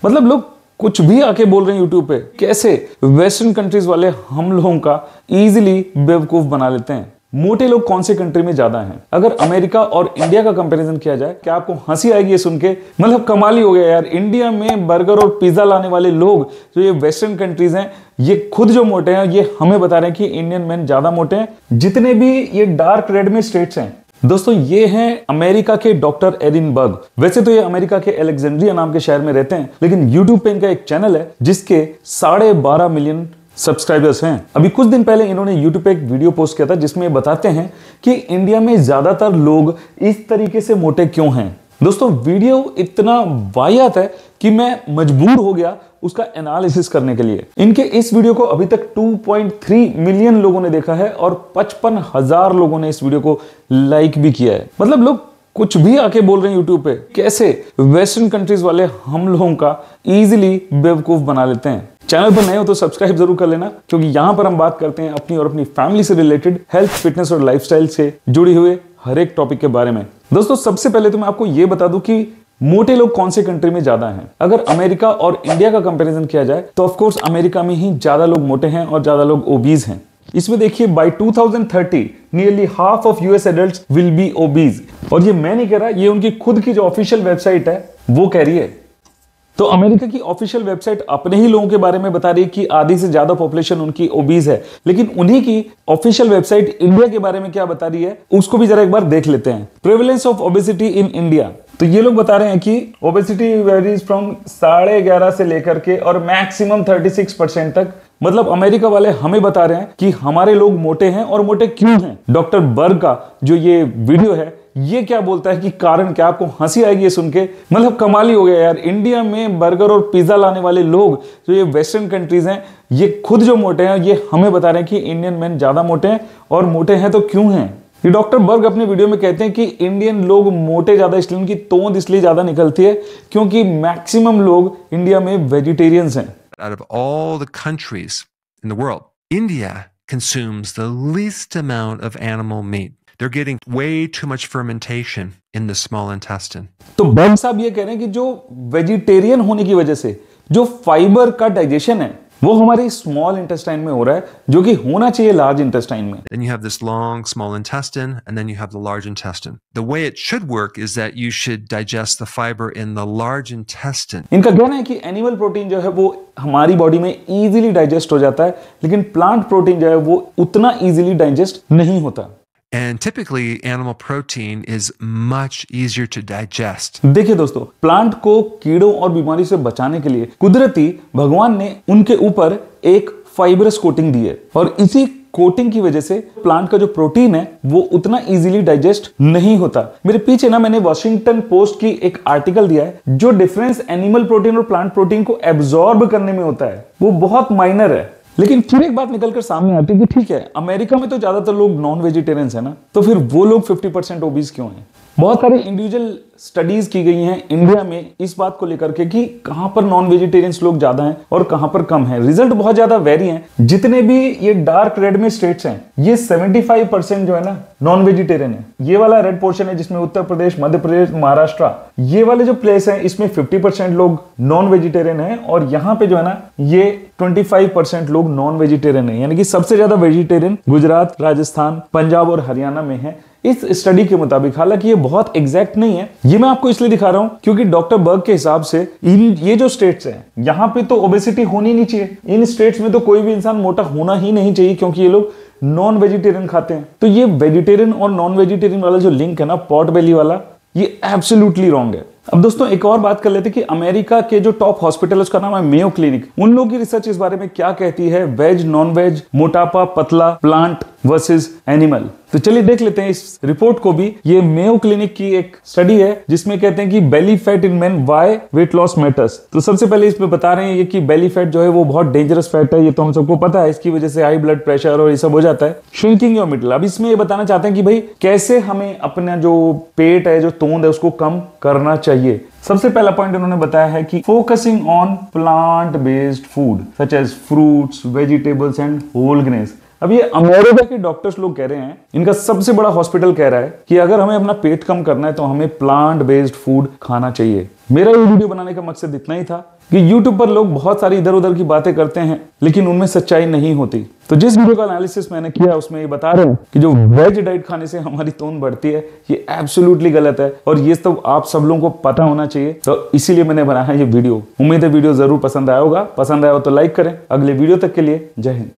मतलब लोग कुछ भी आके बोल रहे हैं यूट्यूब पे। कैसे वेस्टर्न कंट्रीज वाले हम लोगों का इजीली बेवकूफ बना लेते हैं। मोटे लोग कौन से कंट्री में ज्यादा हैं? अगर अमेरिका और इंडिया का कंपैरिजन किया जाए, क्या आपको हंसी आएगी ये सुन के? मतलब कमाल ही हो गया यार। इंडिया में बर्गर और पिज्जा लाने वाले लोग जो ये वेस्टर्न कंट्रीज हैं, ये खुद जो मोटे हैं, ये हमें बता रहे हैं कि इंडियन मैन ज्यादा मोटे हैं। जितने भी ये डार्क रेड में स्टेट्स हैं दोस्तों, ये हैं अमेरिका के डॉक्टर एडिनबर्ग। वैसे तो ये अमेरिका के अलेक्जेंड्रिया नाम के शहर में रहते हैं, लेकिन यूट्यूब पे इनका एक चैनल है जिसके 12.5 मिलियन सब्सक्राइबर्स हैं। अभी कुछ दिन पहले इन्होंने यूट्यूब पे एक वीडियो पोस्ट किया था जिसमें ये बताते हैं कि इंडिया में ज्यादातर लोग इस तरीके से मोटे क्यों हैं। दोस्तों वीडियो इतना वाहियात है कि मैं मजबूर हो गया उसका एनालिसिस करने के लिए। इनके इस वीडियो को अभी तक 2.3 मिलियन लोगों ने देखा है और 55,000 लोगों ने इस वीडियो को लाइक भी किया है। मतलब लोग कुछ भी आके बोल रहे हैं यूट्यूब पे। कैसे वेस्टर्न कंट्रीज वाले हम लोगों का इजीली बेवकूफ बना लेते हैं। चैनल पर नए हो तो सब्सक्राइब जरूर कर लेना, क्योंकि यहां पर हम बात करते हैं अपनी और अपनी फैमिली से रिलेटेड हेल्थ, फिटनेस और लाइफस्टाइल से जुड़ी हुए हर एक टॉपिक के बारे में। दोस्तों सबसे पहले तो मैं आपको यह बता दूं कि मोटे लोग कौन से कंट्री में ज्यादा हैं। अगर अमेरिका और इंडिया का कंपैरिजन किया जाए तो ऑफ कोर्स अमेरिका में ही ज्यादा लोग मोटे हैं और ज्यादा लोग ओबीज हैं। इसमें देखिए by 2030 nearly half of US adults will be obese. और ये मैं नहीं कह रहा, ये उनकी खुद की जो ऑफिशियल वेबसाइट है वो कह रही है। तो अमेरिका की ऑफिशियल वेबसाइट अपने ही लोगों के बारे में बता रही है कि आधी से ज्यादा पॉपुलेशन उनकी ओबीज है, लेकिन उन्हीं की ऑफिशियल वेबसाइट इंडिया के बारे में क्या बता रही है उसको भी जरा एक बार देख लेते हैं। Prevalence of obesity in India, तो ये लोग बता रहे हैं कि ओबेसिटी वेरीज फ्रॉम 11.5 से लेकर के और मैक्सिमम 36% तक। मतलब अमेरिका वाले हमें बता रहे हैं कि हमारे लोग मोटे हैं और मोटे क्यों हैं। डॉक्टर बर्ग का जो ये वीडियो है ये क्या बोलता है कि कारण क्या? आपको हंसी आएगी ये सुन के। मतलब कमाल ही हो गया यार। इंडिया में बर्गर और पिज्जा लाने वाले लोग जो ये वेस्टर्न कंट्रीज हैं, ये खुद जो मोटे हैं, ये हमें बता रहे हैं कि इंडियन मैन ज्यादा मोटे हैं। और मोटे हैं तो क्यों हैं? ये डॉक्टर बर्ग अपने वीडियो में कहते हैं कि इंडियन लोग मोटे ज्यादा इसलिए, उनकी तोंद इसलिए ज्यादा निकलती है क्योंकि मैक्सिमम लोग इंडिया में वेजिटेरियंस हैं। Out of all the countries in the world, India consumes the least amount of animal meat. They're getting way too much fermentation in the small intestine. तो बर्ग साहब ये कह रहे हैं कि जो वेजिटेरियन होने की वजह से जो फाइबर का डाइजेशन है वो हमारे स्मॉल इंटेस्टाइन में हो रहा है, जो कि होना चाहिए लार्ज इंटेस्टाइन में। Then you have this long small intestine, and then you have the large intestine. The way it should work is that you should digest the fiber in the large intestine. इनका कहना है कि animal protein जो है वो हमारी body में easily digest हो जाता है, लेकिन प्लांट प्रोटीन जो है वो उतना इजीली डाइजेस्ट नहीं होता। And typically, animal protein is much easier to digest. देखिए दोस्तों, प्लांट को कीड़ों और बीमारी से बचाने के लिए कुदरती भगवान ने उनके ऊपर एक फाइबरस कोटिंग दी है, और इसी कोटिंग की वजह से प्लांट का जो प्रोटीन है वो उतना इजीली डाइजेस्ट नहीं होता। मेरे पीछे ना मैंने वॉशिंगटन पोस्ट की एक आर्टिकल दिया है, जो डिफरेंस एनिमल प्रोटीन और प्लांट प्रोटीन को एब्जॉर्ब करने में होता है वो बहुत माइनर है। लेकिन फिर एक बात निकलकर सामने आती है कि ठीक है, अमेरिका में तो ज्यादातर लोग नॉन वेजिटेरियंस है ना, तो फिर वो लोग 50% ओबीज क्यों हैं? बहुत सारे इंडिविजुअल स्टडीज की गई हैं इंडिया में इस बात को लेकर के कि कहां पर नॉन वेजिटेरियंस लोग ज्यादा हैं और कहां पर कम हैं। रिजल्ट बहुत ज्यादा वेरी हैं। जितने भी ये डार्क रेड में स्टेट्स हैं, ये 75% जो है ना नॉन वेजिटेरियन है। ये वाला रेड पोर्शन है जिसमें उत्तर प्रदेश, मध्य प्रदेश, महाराष्ट्र, ये वाले जो प्लेस हैं इसमें 50% लोग नॉन वेजिटेरियन है, और यहाँ पे जो है ना ये 25% लोग नॉन वेजिटेरियन है। यानी कि सबसे ज्यादा वेजिटेरियन गुजरात, राजस्थान, पंजाब और हरियाणा में है इस स्टडी के मुताबिक। हालांकि ये बहुत एग्जैक्ट नहीं है, ये मैं आपको इसलिए दिखा रहा हूं क्योंकि डॉक्टर बर्ग के हिसाब से ये जो स्टेट्स हैं यहां पे तो ओबेसिटी होनी नहीं चाहिए। इन स्टेट्स में तो कोई भी इंसान मोटा होना ही नहीं चाहिए क्योंकि ये लोग नॉन वेजिटेरियन खाते हैं। तो ये वेजिटेरियन और नॉन वेजिटेरियन वाला जो लिंक है ना, पॉट बेली वाला, ये एब्सोल्युटली रॉन्ग है। अब दोस्तों एक और बात कर लेते हैं कि अमेरिका के जो टॉप हॉस्पिटल है उसका नाम है मेयो क्लिनिक। उन लोगों की रिसर्च इस बारे में क्या कहती है, वेज, नॉन वेज, मोटापा, पतला, प्लांट वर्सेस एनिमल। तो चलिए देख लेते हैं इस रिपोर्ट को भी। ये मेयो क्लिनिक की एक स्टडी है जिसमें कहते हैं कि belly fat in main, why weight loss matters. तो सबसे पहले इसमें बता रहे हैं ये कि बेली फैट जो है वो बहुत डेंजरस फैट है, ये तो हम सबको पता है। इसकी वजह से हाई ब्लड प्रेशर और ये सब हो जाता है। श्रिंकिंग योर मिडल, अब इसमें ये बताना चाहते हैं कि भाई कैसे हमें अपना जो पेट है, जो तोंद है, उसको कम करना चाहिए। सबसे पहला पॉइंट उन्होंने बताया है कि focusing on plant based food such as fruits, vegetables and whole grains. अब ये अमेरिका के डॉक्टर्स लोग कह रहे हैं, इनका सबसे बड़ा हॉस्पिटल कह रहा है कि अगर हमें अपना पेट कम करना है तो हमें प्लांट बेस्ड फूड खाना चाहिए। मेरा ये वीडियो बनाने का मकसद इतना ही था कि YouTube पर लोग बहुत सारी इधर उधर की बातें करते हैं लेकिन उनमें सच्चाई नहीं होती। तो जिस वीडियो का एनालिसिस मैंने किया उसमें ये बता रहे हैं कि जो वेज डाइट खाने से हमारी तोंद बढ़ती है, ये एब्सोल्युटली गलत है और ये तो आप सब लोगों को पता होना चाहिए। तो इसीलिए मैंने बनाया ये वीडियो। उम्मीद है वीडियो जरूर पसंद आया होगा। पसंद आया हो तो लाइक करें। अगले वीडियो तक के लिए जय हिंद।